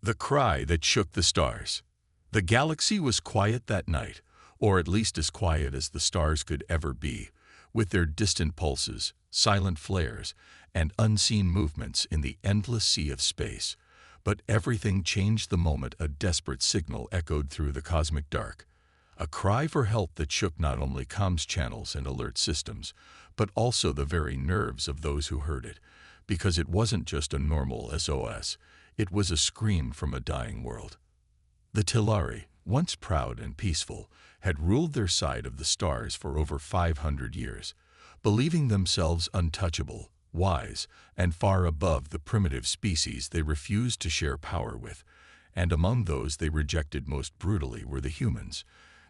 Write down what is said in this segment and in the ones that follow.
The cry that shook the stars. The galaxy was quiet that night, or at least as quiet as the stars could ever be, with their distant pulses, silent flares, and unseen movements in the endless sea of space. But everything changed the moment a desperate signal echoed through the cosmic dark. A cry for help that shook not only comms channels and alert systems, but also the very nerves of those who heard it, because it wasn't just a normal SOS, it was a scream from a dying world. The Telari, once proud and peaceful, had ruled their side of the stars for over 500 years, believing themselves untouchable, wise, and far above the primitive species they refused to share power with, and among those they rejected most brutally were the humans,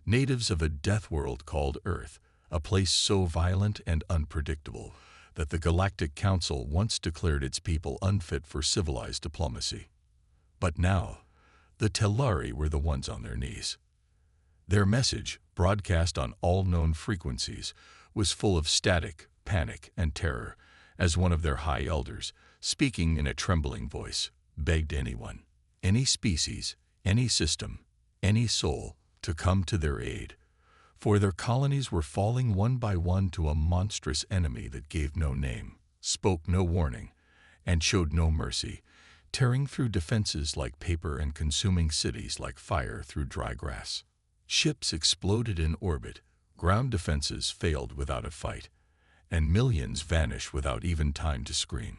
natives of a death world called Earth, a place so violent and unpredictable that the Galactic Council once declared its people unfit for civilized diplomacy. But now, the Telari were the ones on their knees. Their message, broadcast on all known frequencies, was full of static, panic, and terror, as one of their high elders, speaking in a trembling voice, begged anyone, any species, any system, any soul, to come to their aid. For their colonies were falling one by one to a monstrous enemy that gave no name, spoke no warning, and showed no mercy, tearing through defenses like paper and consuming cities like fire through dry grass. Ships exploded in orbit, ground defenses failed without a fight, and millions vanished without even time to scream.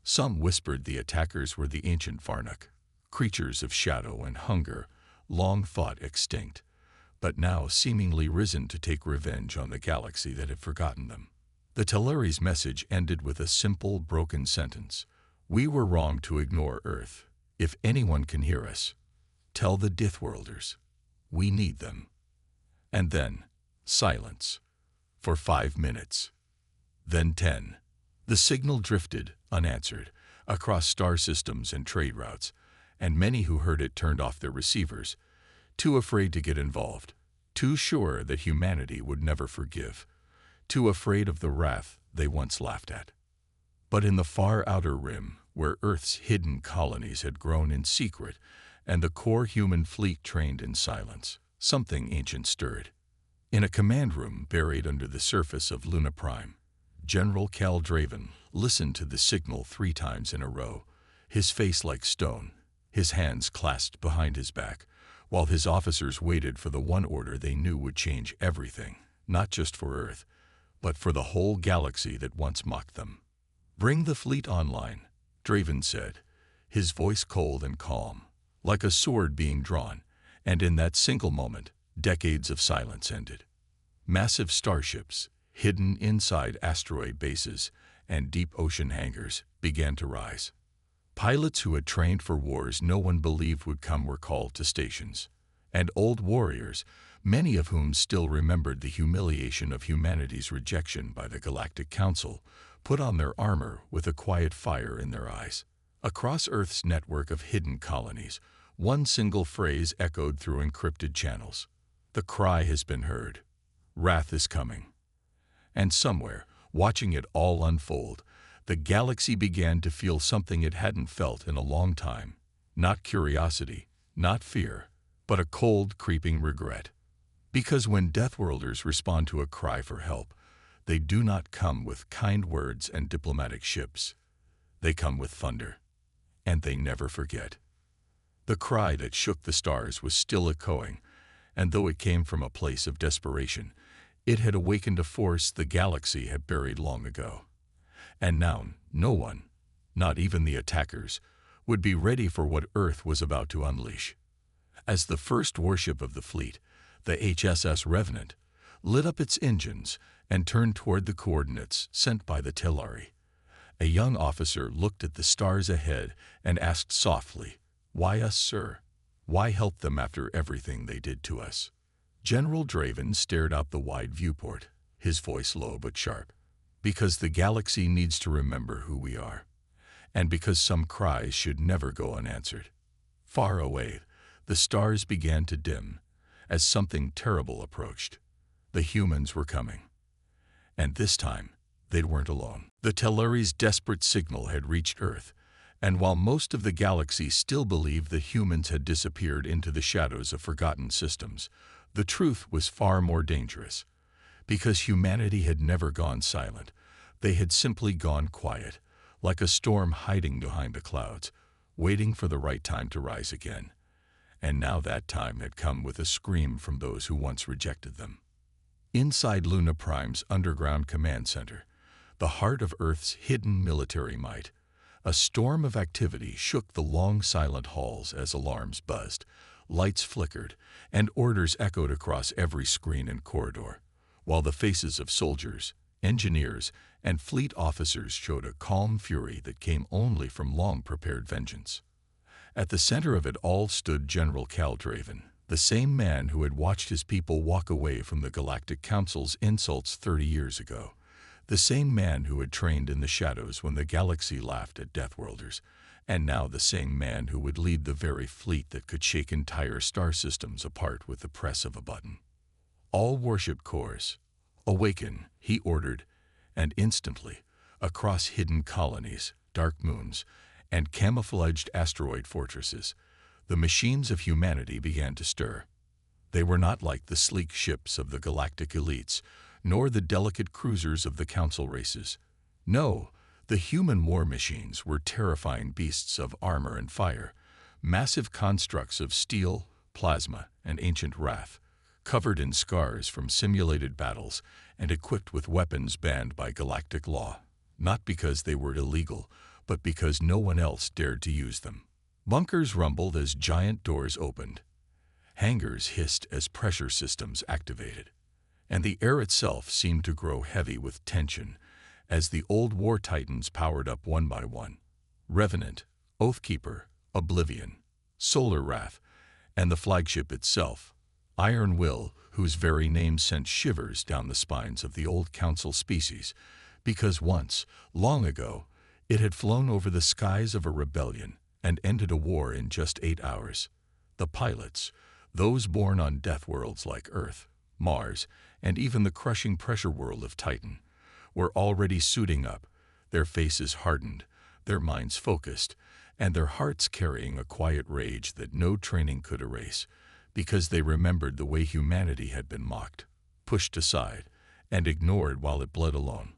Some whispered the attackers were the ancient Varnuk, creatures of shadow and hunger, long thought extinct, but now seemingly risen to take revenge on the galaxy that had forgotten them. The Telari's message ended with a simple, broken sentence. We were wrong to ignore Earth. If anyone can hear us, tell the Dithworlders. We need them. And then, silence. For 5 minutes. Then 10. The signal drifted, unanswered, across star systems and trade routes, and many who heard it turned off their receivers, too afraid to get involved, too sure that humanity would never forgive, too afraid of the wrath they once laughed at. But in the far outer rim, where Earth's hidden colonies had grown in secret and the core human fleet trained in silence, something ancient stirred. In a command room buried under the surface of Luna Prime, General Cal Draven listened to the signal 3 times in a row, his face like stone, his hands clasped behind his back, while his officers waited for the one order they knew would change everything, not just for Earth, but for the whole galaxy that once mocked them. Bring the fleet online, Draven said, his voice cold and calm, like a sword being drawn, and in that single moment, decades of silence ended. Massive starships, hidden inside asteroid bases and deep ocean hangars, began to rise. Pilots who had trained for wars no one believed would come were called to stations, and old warriors, many of whom still remembered the humiliation of humanity's rejection by the Galactic Council, put on their armor with a quiet fire in their eyes. Across Earth's network of hidden colonies, one single phrase echoed through encrypted channels. The cry has been heard. Wrath is coming. And somewhere, watching it all unfold, the galaxy began to feel something it hadn't felt in a long time. Not curiosity, not fear, but a cold, creeping regret. Because when Deathworlders respond to a cry for help, they do not come with kind words and diplomatic ships. They come with thunder. And they never forget. The cry that shook the stars was still echoing, and though it came from a place of desperation, it had awakened a force the galaxy had buried long ago. And now no one, not even the attackers, would be ready for what Earth was about to unleash. As the first warship of the fleet, the HSS Revenant, lit up its engines and turned toward the coordinates sent by the Telari, a young officer looked at the stars ahead and asked softly, "Why us, sir? Why help them after everything they did to us?" General Draven stared out the wide viewport, his voice low but sharp. Because the galaxy needs to remember who we are, and because some cries should never go unanswered. Far away, the stars began to dim as something terrible approached. The humans were coming. And this time, they weren't alone. The Telari's desperate signal had reached Earth, And while most of the galaxy still believed that humans had disappeared into the shadows of forgotten systems, the truth was far more dangerous. Because humanity had never gone silent, they had simply gone quiet, like a storm hiding behind the clouds, waiting for the right time to rise again. And now that time had come with a scream from those who once rejected them. Inside Luna Prime's underground command center, the heart of Earth's hidden military might, a storm of activity shook the long silent halls as alarms buzzed, lights flickered, and orders echoed across every screen and corridor, while the faces of soldiers, engineers, and fleet officers showed a calm fury that came only from long-prepared vengeance. At the center of it all stood General Cal Draven, the same man who had watched his people walk away from the Galactic Council's insults 30 years ago, the same man who had trained in the shadows when the galaxy laughed at Deathworlders, and now the same man who would lead the very fleet that could shake entire star systems apart with the press of a button. All warship corps, awaken, he ordered, and instantly, across hidden colonies, dark moons, and camouflaged asteroid fortresses, the machines of humanity began to stir. They were not like the sleek ships of the galactic elites, nor the delicate cruisers of the council races. No, the human war machines were terrifying beasts of armor and fire, massive constructs of steel, plasma, and ancient wrath, covered in scars from simulated battles and equipped with weapons banned by galactic law, not because they were illegal, but because no one else dared to use them. Bunkers rumbled as giant doors opened. Hangars hissed as pressure systems activated, and the air itself seemed to grow heavy with tension as the old war titans powered up one by one. Revenant, Oathkeeper, Oblivion, Solar Wrath, and the flagship itself, Iron Will, whose very name sent shivers down the spines of the old council species, because once, long ago, it had flown over the skies of a rebellion and ended a war in just 8 hours. The pilots, those born on death worlds like Earth, Mars, and even the crushing pressure world of Titan, were already suiting up, their faces hardened, their minds focused, and their hearts carrying a quiet rage that no training could erase, because they remembered the way humanity had been mocked, pushed aside, and ignored while it bled alone.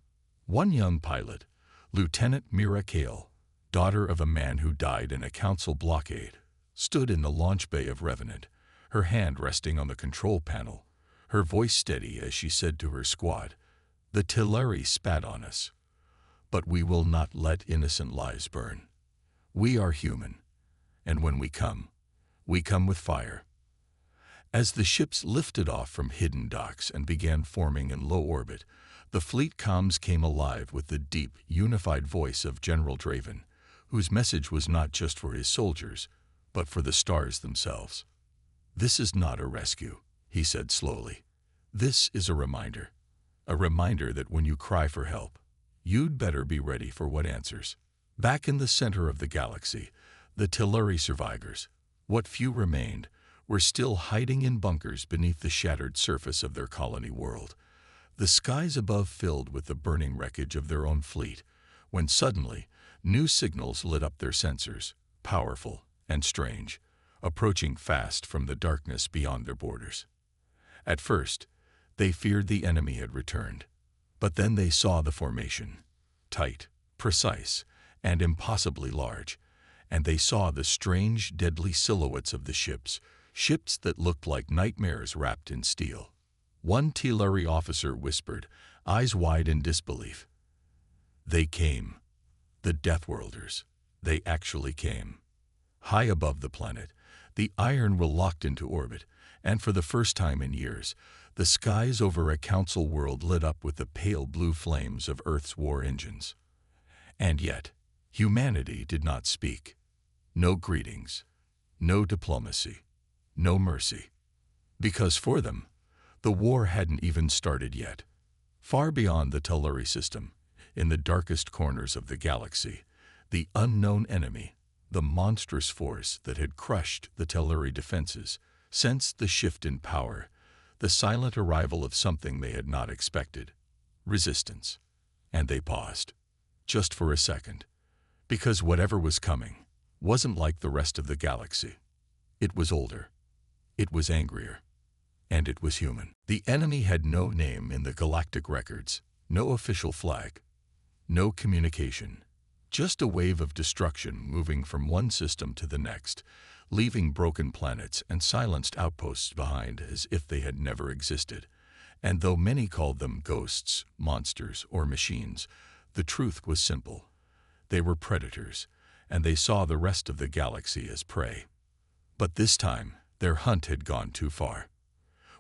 One young pilot, Lieutenant Mira Kale, daughter of a man who died in a council blockade, stood in the launch bay of Revenant, her hand resting on the control panel, her voice steady as she said to her squad, "The Teleri spat on us, but we will not let innocent lives burn. We are human, and when we come with fire." As the ships lifted off from hidden docks and began forming in low orbit, the fleet comms came alive with the deep, unified voice of General Draven, whose message was not just for his soldiers, but for the stars themselves. "This is not a rescue," he said slowly. "This is a reminder that when you cry for help, you'd better be ready for what answers." Back in the center of the galaxy, the Teleri survivors, what few remained, were still hiding in bunkers beneath the shattered surface of their colony world, the skies above filled with the burning wreckage of their own fleet, when suddenly new signals lit up their sensors, powerful and strange, approaching fast from the darkness beyond their borders. At first, they feared the enemy had returned, but then they saw the formation, tight, precise, and impossibly large, and they saw the strange, deadly silhouettes of the ships that looked like nightmares wrapped in steel. One Teleri officer whispered, eyes wide in disbelief, "They came. The Deathworlders. They actually came." High above the planet, the Iron Will locked into orbit, and for the first time in years, the skies over a council world lit up with the pale blue flames of Earth's war engines. And yet, humanity did not speak. No greetings, no diplomacy, no mercy. Because for them, the war hadn't even started yet. Far beyond the Teleri system, in the darkest corners of the galaxy, the unknown enemy, the monstrous force that had crushed the Teleri defenses, sensed the shift in power, the silent arrival of something they had not expected, resistance. And they paused, just for a second, Because whatever was coming wasn't like the rest of the galaxy. It was older, it was angrier, and it was human. The enemy had no name in the galactic records, no official flag, no communication, just a wave of destruction moving from one system to the next, leaving broken planets and silenced outposts behind as if they had never existed. And though many called them ghosts, monsters, or machines, the truth was simple. They were predators, and they saw the rest of the galaxy as prey. But this time, their hunt had gone too far.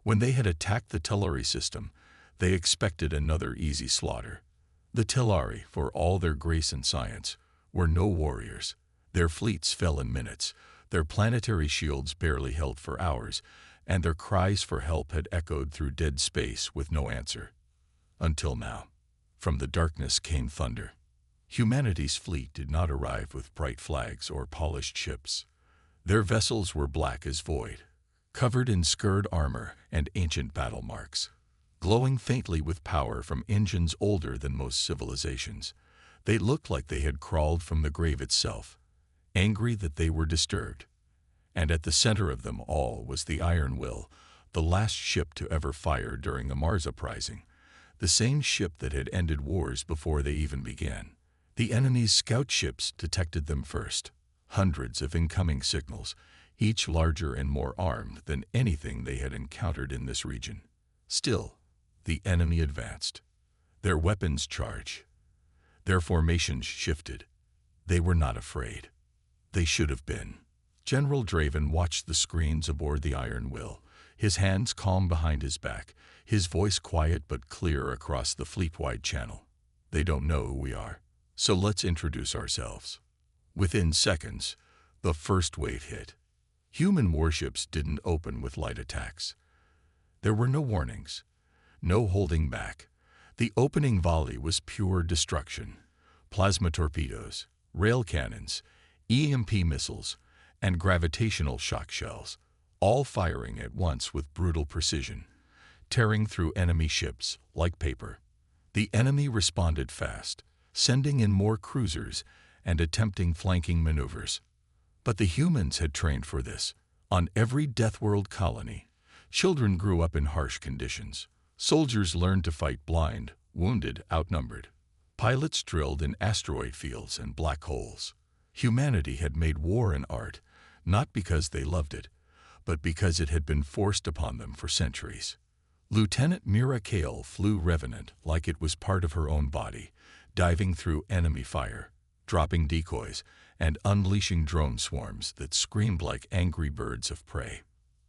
When they had attacked the Telluri system, they expected another easy slaughter. The Telluri, for all their grace and science, were no warriors. Their fleets fell in minutes, their planetary shields barely held for hours, and their cries for help had echoed through dead space with no answer. Until now. From the darkness came thunder. Humanity's fleet did not arrive with bright flags or polished ships. Their vessels were black as void, covered in scarred armor and ancient battle marks. Glowing faintly with power from engines older than most civilizations, they looked like they had crawled from the grave itself, angry that they were disturbed. And at the center of them all was the Iron Will, the last ship to ever fire during a Mars uprising, the same ship that had ended wars before they even began. The enemy's scout ships detected them first, hundreds of incoming signals, each larger and more armed than anything they had encountered in this region. Still, the enemy advanced. Their weapons charged. Their formations shifted. They were not afraid. They should have been. General Draven watched the screens aboard the Iron Will, his hands calm behind his back, his voice quiet but clear across the fleet-wide channel. They don't know who we are, so let's introduce ourselves. Within seconds, the first wave hit. Human warships didn't open with light attacks. There were no warnings, no holding back. The opening volley was pure destruction. Plasma torpedoes, rail cannons, EMP missiles, and gravitational shock shells, all firing at once with brutal precision, tearing through enemy ships like paper. The enemy responded fast, sending in more cruisers and attempting flanking maneuvers. But the humans had trained for this. On every Deathworld colony, children grew up in harsh conditions. Soldiers learned to fight blind, wounded, outnumbered. Pilots drilled in asteroid fields and black holes. Humanity had made war an art, not because they loved it, but because it had been forced upon them for centuries. Lieutenant Mira Kale flew Revenant like it was part of her own body, diving through enemy fire, dropping decoys, and unleashing drone swarms that screamed like angry birds of prey.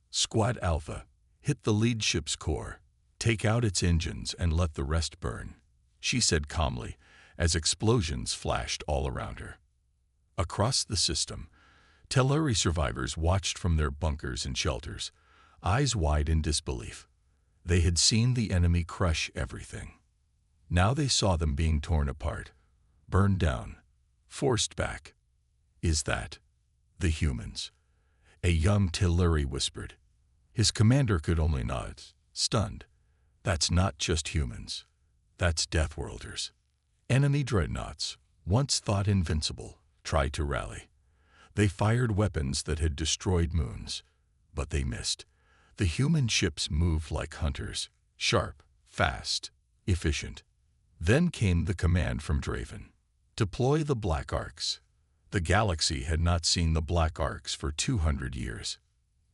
Squad Alpha, hit the lead ship's core, take out its engines and let the rest burn, she said calmly as explosions flashed all around her. Across the system, Telluri survivors watched from their bunkers and shelters, eyes wide in disbelief. They had seen the enemy crush everything. Now they saw them being torn apart, burned down, forced back. Is that the humans? A young Telluri whispered. His commander could only nod, stunned. That's not just humans. That's Deathworlders. Enemy dreadnoughts, once thought invincible, tried to rally. They fired weapons that had destroyed moons, but they missed. The human ships moved like hunters, sharp, fast, efficient. Then came the command from Draven. Deploy the Black Arcs. The galaxy had not seen the Black Arcs for 200 years.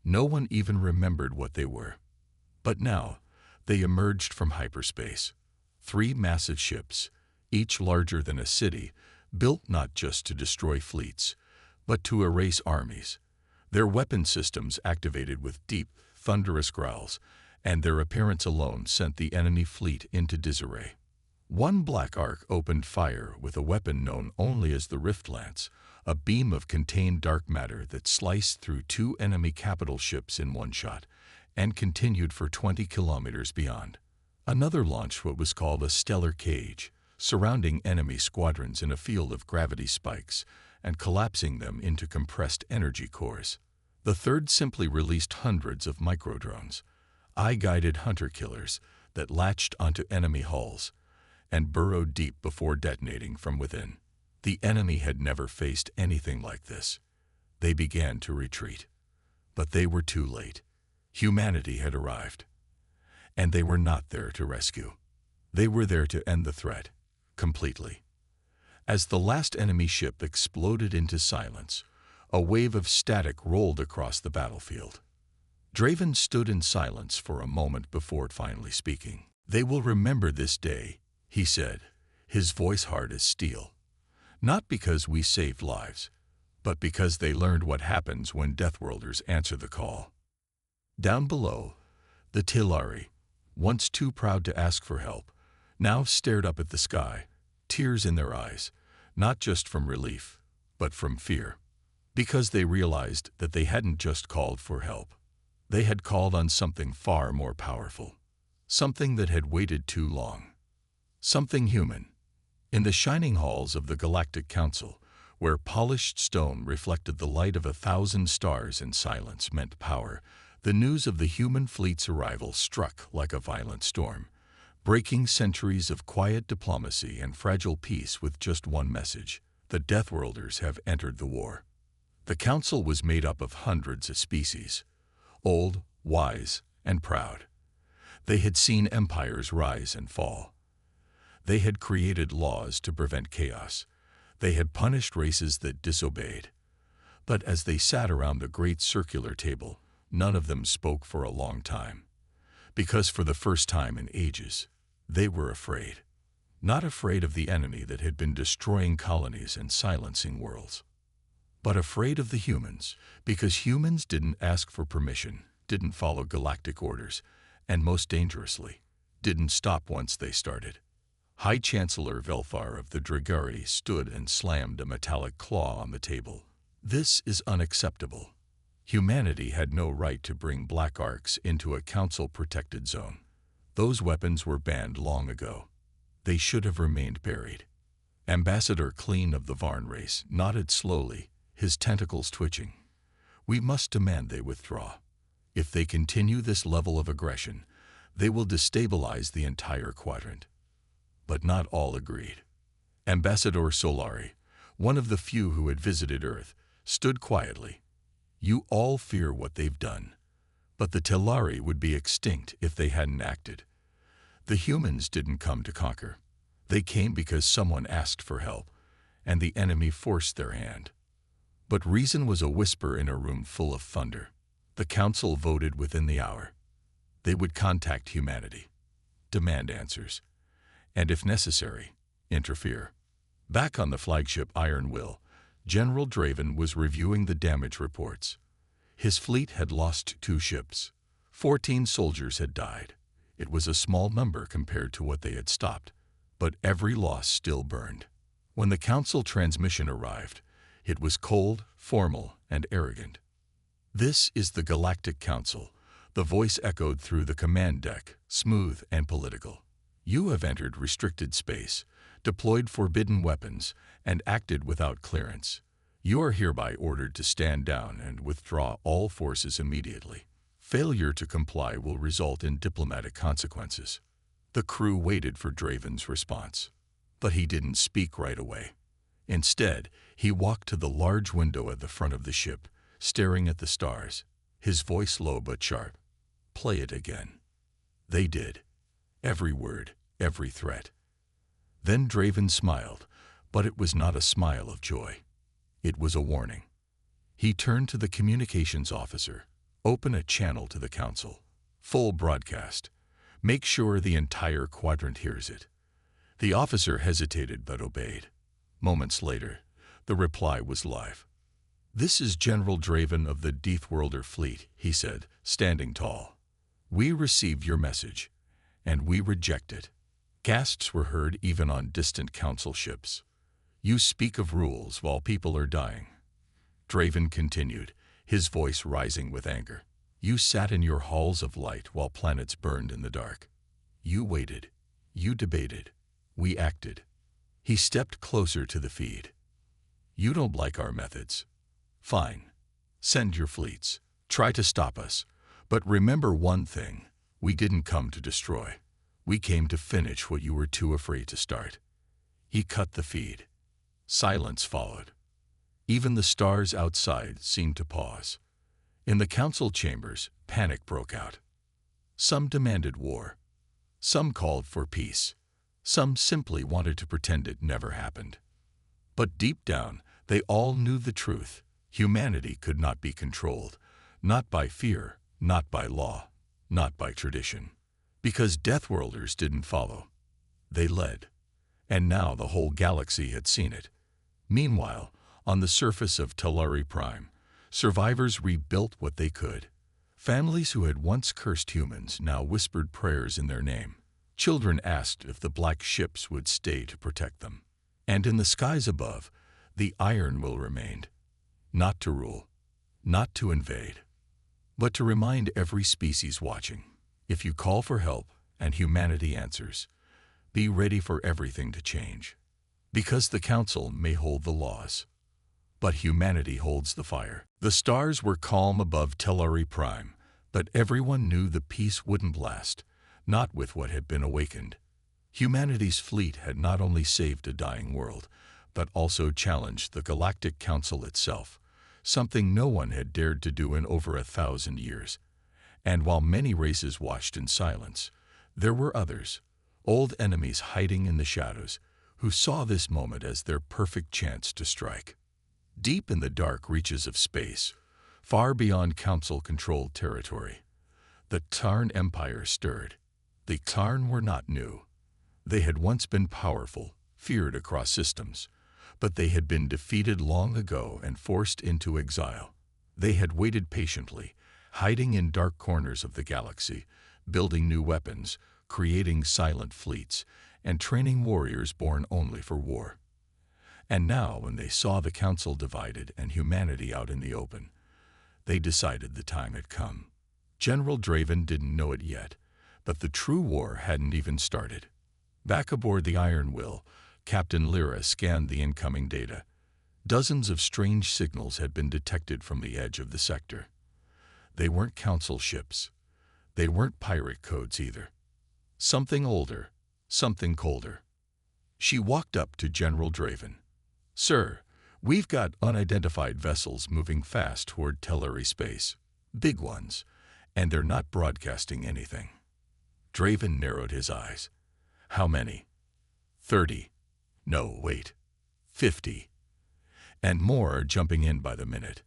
No one even remembered what they were. But now, they emerged from hyperspace. 3 massive ships, each larger than a city, built not just to destroy fleets, but to erase armies. Their weapon systems activated with deep, thunderous growls, and their appearance alone sent the enemy fleet into disarray. One Black Arc opened fire with a weapon known only as the Rift Lance, a beam of contained dark matter that sliced through 2 enemy capital ships in one shot, and continued for 20 kilometers beyond. Another launched what was called a stellar cage, surrounding enemy squadrons in a field of gravity spikes and collapsing them into compressed energy cores. The third simply released hundreds of microdrones, eye-guided hunter-killers that latched onto enemy hulls and burrowed deep before detonating from within. The enemy had never faced anything like this. They began to retreat. But they were too late. Humanity had arrived. And they were not there to rescue. They were there to end the threat, completely. As the last enemy ship exploded into silence, a wave of static rolled across the battlefield. Draven stood in silence for a moment before finally speaking. "They will remember this day," he said, his voice hard as steel. "Not because we saved lives, but because they learned what happens when Deathworlders answer the call." Down below, the Tillari, once too proud to ask for help, now stared up at the sky, tears in their eyes, not just from relief, but from fear. Because they realized that they hadn't just called for help. They had called on something far more powerful. Something that had waited too long. Something human. In the shining halls of the Galactic Council, where polished stone reflected the light of 1,000 stars and silence meant power, the news of the human fleet's arrival struck like a violent storm, breaking centuries of quiet diplomacy and fragile peace with just one message: the Deathworlders have entered the war. The council was made up of hundreds of species, old, wise, and proud. They had seen empires rise and fall. They had created laws to prevent chaos. They had punished races that disobeyed. But as they sat around the great circular table, none of them spoke for a long time. Because for the first time in ages, they were afraid. Not afraid of the enemy that had been destroying colonies and silencing worlds, but afraid of the humans, because humans didn't ask for permission, didn't follow galactic orders, and most dangerously, didn't stop once they started. High Chancellor Velfar of the Dragari stood and slammed a metallic claw on the table. "This is unacceptable. Humanity had no right to bring black arcs into a council-protected zone. Those weapons were banned long ago. They should have remained buried." Ambassador Clean of the Varn race nodded slowly, his tentacles twitching. "We must demand they withdraw. If they continue this level of aggression, they will destabilize the entire quadrant." But not all agreed. Ambassador Solari, one of the few who had visited Earth, stood quietly. "You all fear what they've done, but the Tillari would be extinct if they hadn't acted. The humans didn't come to conquer. They came because someone asked for help, and the enemy forced their hand." But reason was a whisper in a room full of thunder. The council voted within the hour. They would contact humanity, demand answers, and if necessary, interfere. Back on the flagship Iron Will, General Draven was reviewing the damage reports. His fleet had lost 2 ships. 14 soldiers had died. It was a small number compared to what they had stopped, but every loss still burned. When the council transmission arrived, it was cold, formal, and arrogant. "This is the Galactic Council," the voice echoed through the command deck, smooth and political. "You have entered restricted space, deployed forbidden weapons, and acted without clearance. You are hereby ordered to stand down and withdraw all forces immediately. Failure to comply will result in diplomatic consequences." The crew waited for Draven's response, but he didn't speak right away. Instead, he walked to the large window at the front of the ship, staring at the stars, his voice low but sharp. "Play it again." They did. Every word, every threat. Then Draven smiled, but it was not a smile of joy. It was a warning. He turned to the communications officer. "Open a channel to the council. Full broadcast. Make sure the entire quadrant hears it." The officer hesitated but obeyed. Moments later, the reply was live. "This is General Draven of the Deathworlder fleet," he said, standing tall. "We received your message, and we reject it." Gasps were heard even on distant council ships. "You speak of rules while people are dying." Draven continued, his voice rising with anger. "You sat in your halls of light while planets burned in the dark. You waited. You debated. We acted." He stepped closer to the feed. "You don't like our methods. Fine. Send your fleets. Try to stop us. But remember one thing. We didn't come to destroy. We came to finish what you were too afraid to start." He cut the feed. Silence followed. Even the stars outside seemed to pause. In the council chambers, panic broke out. Some demanded war. Some called for peace. Some simply wanted to pretend it never happened. But deep down, they all knew the truth. Humanity could not be controlled, not by fear, not by law, not by tradition. Because Deathworlders didn't follow. They led. And now the whole galaxy had seen it. Meanwhile, on the surface of Telluri Prime, survivors rebuilt what they could. Families who had once cursed humans now whispered prayers in their name. Children asked if the black ships would stay to protect them. And in the skies above, the Iron Will remained. Not to rule, not to invade, but to remind every species watching, if you call for help and humanity answers, be ready for everything to change. Because the Council may hold the laws, but humanity holds the fire. The stars were calm above Telluri Prime, but everyone knew the peace wouldn't last, not with what had been awakened. Humanity's fleet had not only saved a dying world, but also challenged the Galactic Council itself, something no one had dared to do in over 1,000 years. And while many races watched in silence, there were others, old enemies hiding in the shadows, who saw this moment as their perfect chance to strike. Deep in the dark reaches of space, far beyond Council-controlled territory, the Tarn Empire stirred. The Tarn were not new. They had once been powerful, feared across systems, but they had been defeated long ago and forced into exile. They had waited patiently, hiding in dark corners of the galaxy, building new weapons, creating silent fleets, and training warriors born only for war. And now, when they saw the Council divided and humanity out in the open, they decided the time had come. General Draven didn't know it yet, but the true war hadn't even started. Back aboard the Iron Will, Captain Lyra scanned the incoming data. Dozens of strange signals had been detected from the edge of the sector. They weren't Council ships. They weren't pirate codes either. Something older, something colder. She walked up to General Draven. "Sir, we've got unidentified vessels moving fast toward Telluri space. Big ones, and they're not broadcasting anything." Draven narrowed his eyes. "How many?" 30. No, wait. 50. And more are jumping in by the minute.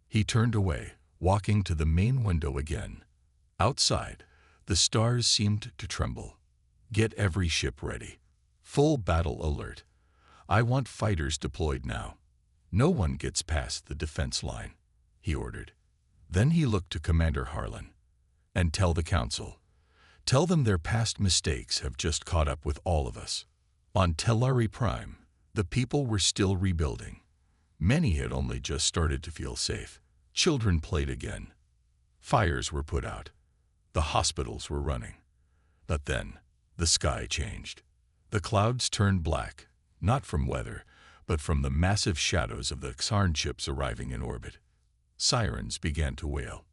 He turned away, walking to the main window again. Outside, the stars seemed to tremble. "Get every ship ready. Full battle alert. I want fighters deployed now. No one gets past the defense line," he ordered. Then he looked to Commander Harlan. "And tell the Council. Tell them their past mistakes have just caught up with all of us." On Telluri Prime, the people were still rebuilding. Many had only just started to feel safe. Children played again. Fires were put out. The hospitals were running. But then, the sky changed. The clouds turned black, not from weather, but from the massive shadows of the Xarn ships arriving in orbit. Sirens began to wail.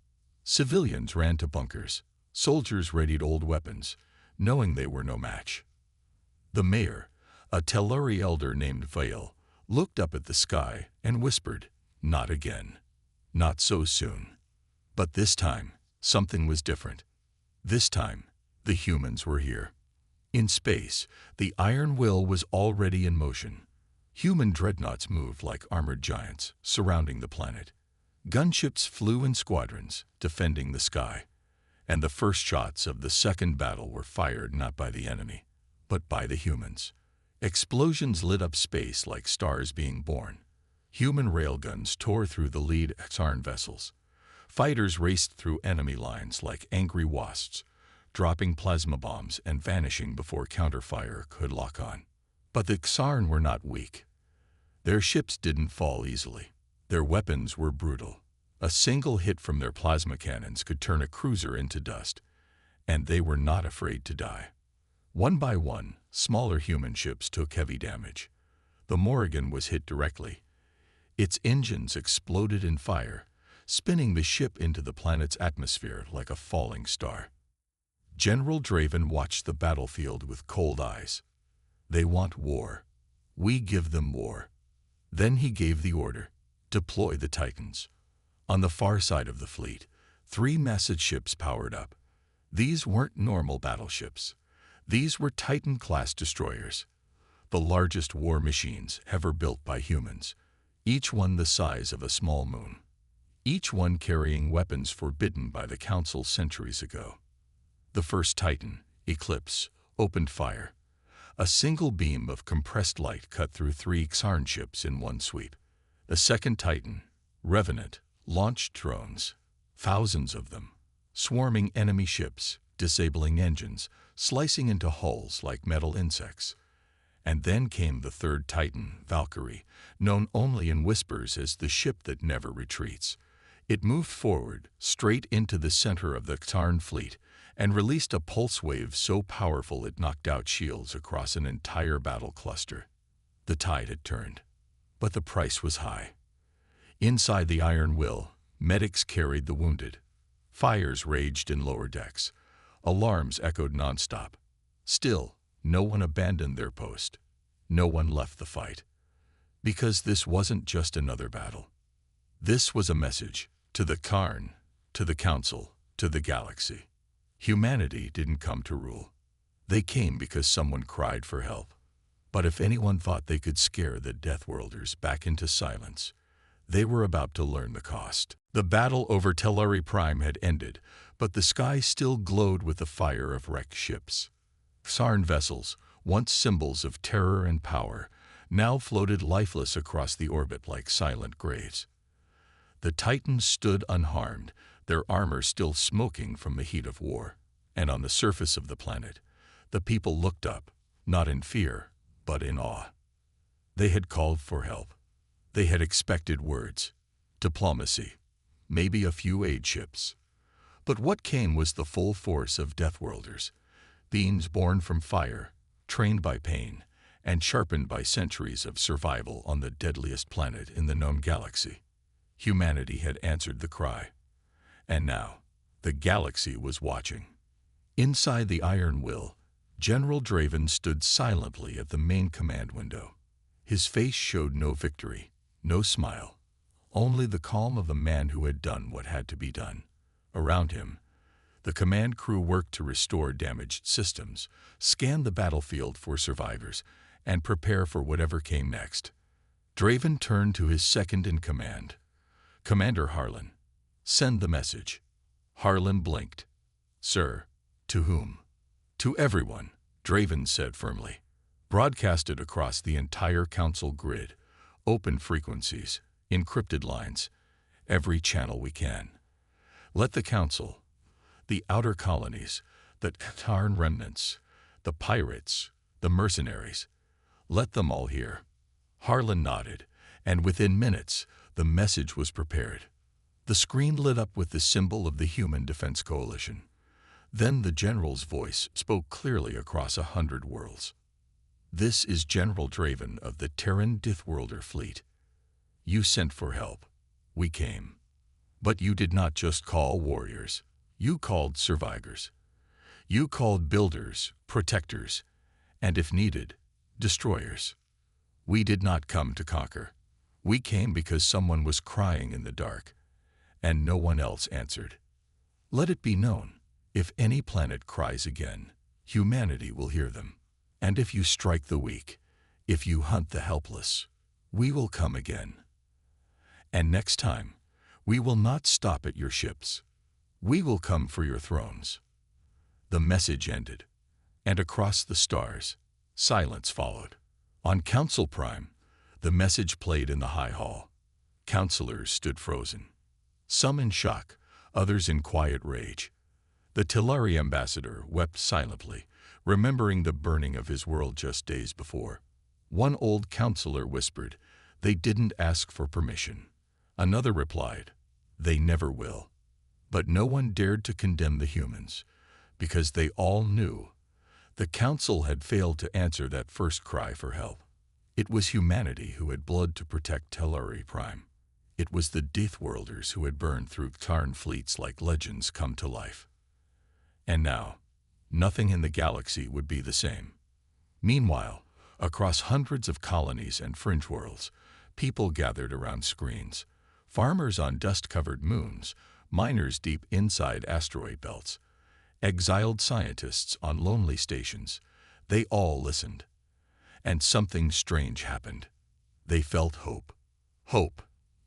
Civilians ran to bunkers. Soldiers readied old weapons, knowing they were no match. The mayor, a Telluri elder named Vale, looked up at the sky and whispered, "Not again. Not so soon." But this time, something was different. This time, the humans were here. In space, the Iron Will was already in motion. Human dreadnoughts moved like armored giants, surrounding the planet. Gunships flew in squadrons, defending the sky. And the first shots of the second battle were fired not by the enemy, but by the humans. Explosions lit up space like stars being born. Human railguns tore through the lead Xarn vessels. Fighters raced through enemy lines like angry wasps, dropping plasma bombs and vanishing before counterfire could lock on. But the Xarn were not weak. Their ships didn't fall easily. Their weapons were brutal. A single hit from their plasma cannons could turn a cruiser into dust, and they were not afraid to die. One by one, smaller human ships took heavy damage. The Morrigan was hit directly. Its engines exploded in fire, spinning the ship into the planet's atmosphere like a falling star. General Draven watched the battlefield with cold eyes. "They want war. We give them war. Then he gave the order, deploy the Titans. On the far side of the fleet, 3 massive ships powered up. These weren't normal battleships. These were Titan-class destroyers, the largest war machines ever built by humans, each one the size of a small moon, each one carrying weapons forbidden by the Council centuries ago. The first Titan, Eclipse, opened fire. A single beam of compressed light cut through 3 Xarn ships in one sweep. The second Titan, Revenant, launched drones, thousands of them, swarming enemy ships, disabling engines, slicing into hulls like metal insects. And then came the third Titan, Valkyrie, known only in whispers as the ship that never retreats. It moved forward, straight into the center of the Xarn fleet, and released a pulse wave so powerful it knocked out shields across an entire battle cluster. The tide had turned, but the price was high. Inside the Iron Will, medics carried the wounded. Fires raged in lower decks. Alarms echoed nonstop. Still, no one abandoned their post. No one left the fight. Because this wasn't just another battle. This was a message to the Xarn, to the Council, to the galaxy. Humanity didn't come to rule. They came because someone cried for help. But if anyone thought they could scare the Deathworlders back into silence, they were about to learn the cost. The battle over Telluri Prime had ended, but the sky still glowed with the fire of wrecked ships. Xarn vessels, once symbols of terror and power, now floated lifeless across the orbit like silent graves. The Titans stood unharmed, their armor still smoking from the heat of war. And on the surface of the planet, the people looked up, not in fear, but in awe. They had called for help. They had expected words, diplomacy, maybe a few aid ships. But what came was the full force of Deathworlders, beings born from fire, trained by pain, and sharpened by centuries of survival on the deadliest planet in the known galaxy. Humanity had answered the cry. And now, the galaxy was watching. Inside the Iron Will, General Draven stood silently at the main command window. His face showed no victory, no smile, only the calm of a man who had done what had to be done. Around him, the command crew worked to restore damaged systems, scan the battlefield for survivors, and prepare for whatever came next. Draven turned to his second-in-command, Commander Harlan. "Send the message." Harlan blinked. "Sir, to whom?" "To everyone," Draven said firmly. "Broadcast it across the entire Council grid, open frequencies, encrypted lines, every channel we can. Let the Council, the outer colonies, the Xarn remnants, the pirates, the mercenaries, let them all hear." Harlan nodded, and within minutes, the message was prepared. The screen lit up with the symbol of the Human Defense Coalition. Then the general's voice spoke clearly across 100 worlds. "This is General Draven of the Terran Deathworlder fleet. You sent for help. We came. But you did not just call warriors. You called survivors. You called builders, protectors, and if needed, destroyers. We did not come to conquer. We came because someone was crying in the dark, and no one else answered. Let it be known, if any planet cries again, humanity will hear them. And if you strike the weak, if you hunt the helpless, we will come again. And next time, we will not stop at your ships. We will come for your thrones." The message ended, and across the stars, silence followed. On Council Prime, the message played in the High Hall. Counselors stood frozen, some in shock, others in quiet rage. The Telluri ambassador wept silently, remembering the burning of his world just days before. One old counselor whispered, "They didn't ask for permission." Another replied, "They never will." But no one dared to condemn the humans, because they all knew the Council had failed to answer that first cry for help. It was humanity who had blood to protect Telluri Prime. It was the Deathworlders who had burned through Xarn fleets like legends come to life. And now, nothing in the galaxy would be the same. Meanwhile, across hundreds of colonies and fringe worlds, People gathered around screens. Farmers on dust-covered moons, miners deep inside asteroid belts, exiled scientists on lonely stations. They all listened. And something strange happened. They felt hope. Hope,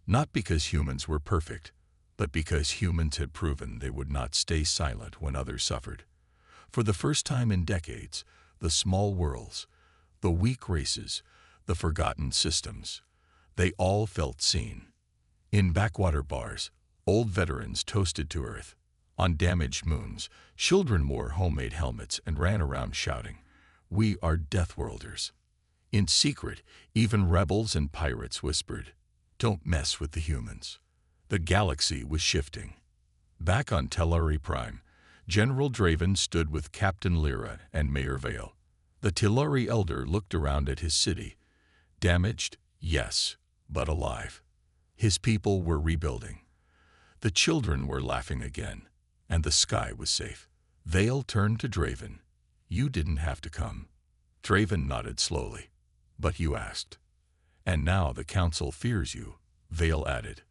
not because humans were perfect, but because humans had proven they would not stay silent when others suffered. For the first time in decades, the small worlds, the weak races, the forgotten systems, they all felt seen. In backwater bars, old veterans toasted to Earth. On damaged moons, children wore homemade helmets and ran around shouting, "We are Deathworlders." In secret, even rebels and pirates whispered, "Don't mess with the humans." The galaxy was shifting. Back on Tellari Prime, General Draven stood with Captain Lyra and Mayor Vale. The Tellari elder looked around at his city. Damaged, yes, but alive. His people were rebuilding. The children were laughing again, and the sky was safe. Vale turned to Draven. "You didn't have to come." Draven nodded slowly. "But you asked. And now the council fears you," Vale added.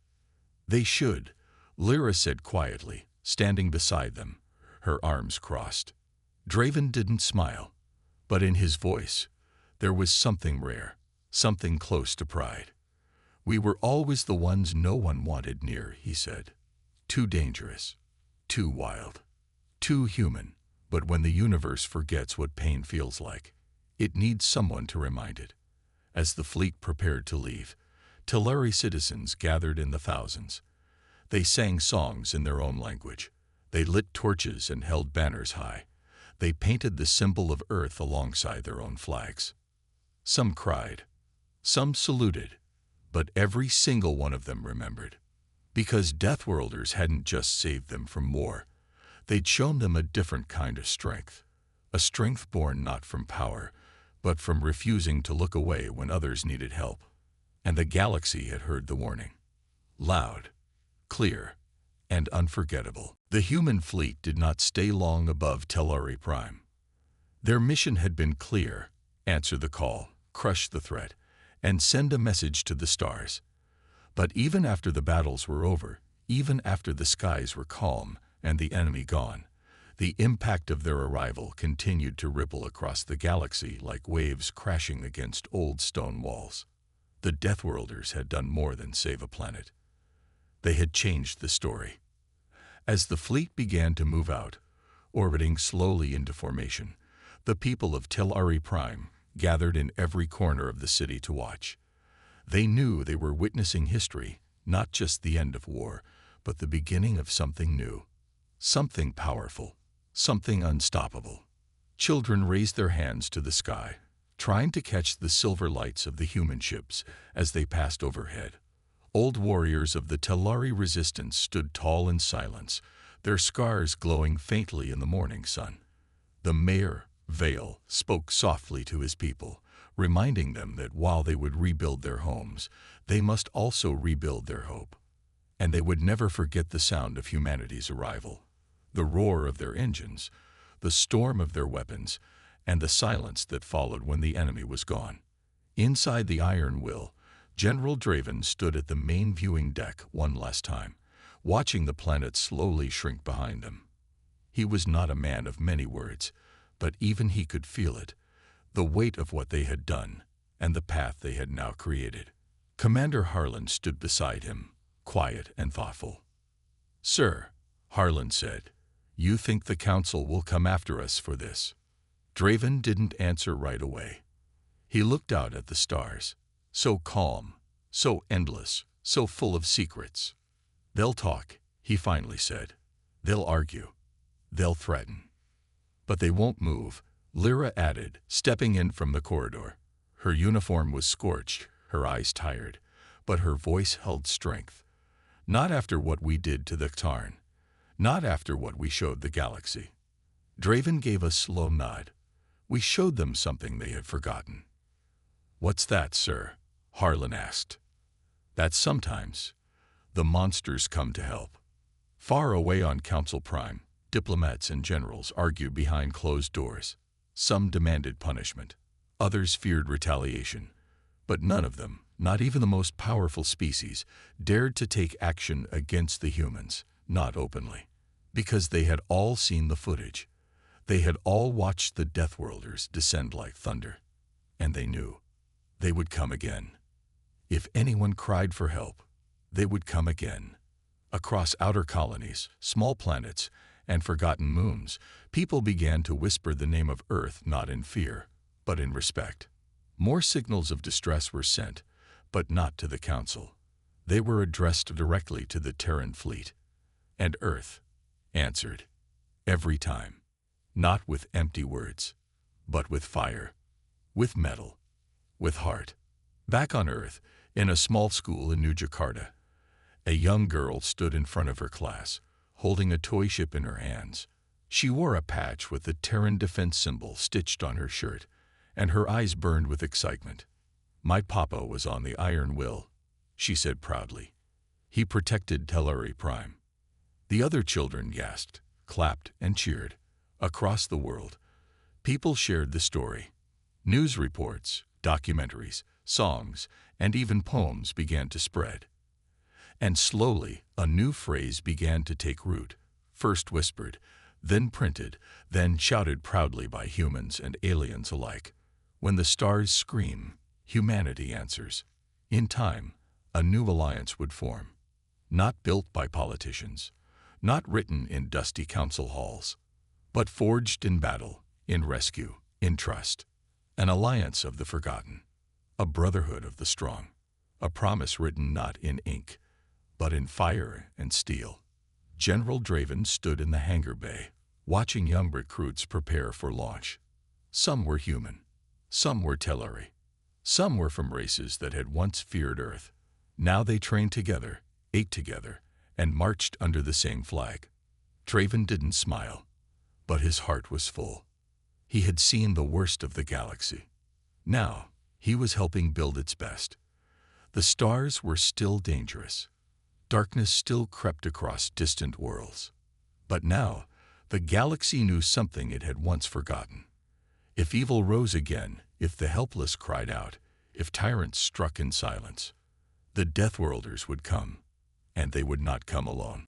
"They should," Lyra said quietly, standing beside them, her arms crossed. Draven didn't smile, but in his voice there was something rare, something close to pride. "We were always the ones no one wanted near," he said. "Too dangerous, too wild, too human. But when the universe forgets what pain feels like, it needs someone to remind it." As the fleet prepared to leave, Tellari citizens gathered in the thousands. They sang songs in their own language. They lit torches and held banners high. They painted the symbol of Earth alongside their own flags. Some cried, some saluted, but every single one of them remembered. Because Deathworlders hadn't just saved them from war. They'd shown them a different kind of strength. A strength born not from power, but from refusing to look away when others needed help. And the galaxy had heard the warning. Loud, clear, and unforgettable. The human fleet did not stay long above Tellari Prime. Their mission had been clear: answer the call, crush the threat, and send a message to the stars. But even after the battles were over, even after the skies were calm and the enemy gone, the impact of their arrival continued to ripple across the galaxy like waves crashing against old stone walls. The Deathworlders had done more than save a planet. They had changed the story. As the fleet began to move out, orbiting slowly into formation, the people of Tellari Prime gathered in every corner of the city to watch. They knew they were witnessing history, not just the end of war, but the beginning of something new. Something powerful, something unstoppable. Children raised their hands to the sky, trying to catch the silver lights of the human ships as they passed overhead. Old warriors of the Tellari resistance stood tall in silence, their scars glowing faintly in the morning sun. The mayor, Vale, spoke softly to his people, reminding them that while they would rebuild their homes, they must also rebuild their hope. And they would never forget the sound of humanity's arrival, the roar of their engines, the storm of their weapons, and the silence that followed when the enemy was gone. Inside the Iron Will, General Draven stood at the main viewing deck one last time, watching the planet slowly shrink behind him. He was not a man of many words, but even he could feel it, the weight of what they had done and the path they had now created. Commander Harlan stood beside him, quiet and thoughtful. "Sir," Harlan said, "you think the council will come after us for this?" Draven didn't answer right away. He looked out at the stars, so calm, so endless, so full of secrets. "They'll talk," he finally said. "They'll argue. They'll threaten. But they won't move," Lyra added, stepping in from the corridor. Her uniform was scorched, her eyes tired, but her voice held strength. "Not after what we did to the Ktarn. Not after what we showed the galaxy." Draven gave a slow nod. "We showed them something they had forgotten." "What's that, sir?" Harlan asked. "That sometimes the monsters come to help." Far away on Council Prime, diplomats and generals argued behind closed doors. Some demanded punishment. Others feared retaliation. But none of them, Not even the most powerful species dared to take action against the humans, not openly, because they had all seen the footage. They had all watched the Deathworlders descend like thunder, and they knew they would come again. If anyone cried for help, they would come again. Across outer colonies, small planets, and forgotten moons, people began to whisper the name of Earth not in fear, but in respect. More signals of distress were sent, but not to the Council. They were addressed directly to the Terran fleet. And Earth answered, every time. Not with empty words, but with fire, with metal, with heart. Back on Earth, in a small school in New Jakarta, a young girl stood in front of her class, holding a toy ship in her hands. She wore a patch with the Terran defense symbol stitched on her shirt, and her eyes burned with excitement. My papa was on the Iron Will, she said proudly. He protected Telluri Prime. The other children gasped, clapped, and cheered. Across the world, people shared the story. News reports, documentaries, songs, and even poems began to spread. And slowly, a new phrase began to take root, first whispered, then printed, then shouted proudly by humans and aliens alike. When the stars scream, humanity answers. In time, a new alliance would form. Not built by politicians, not written in dusty council halls, but forged in battle, in rescue, in trust. An alliance of the forgotten, a brotherhood of the strong, a promise written not in ink, but in fire and steel. General Draven stood in the hangar bay, watching young recruits prepare for launch. Some were human, some were Telluri, some were from races that had once feared Earth. Now they trained together, ate together, and marched under the same flag. Draven didn't smile, but his heart was full. He had seen the worst of the galaxy. Now, he was helping build its best. The stars were still dangerous. Darkness still crept across distant worlds. But now, the galaxy knew something it had once forgotten. If evil rose again, if the helpless cried out, if tyrants struck in silence, the Deathworlders would come, and they would not come alone.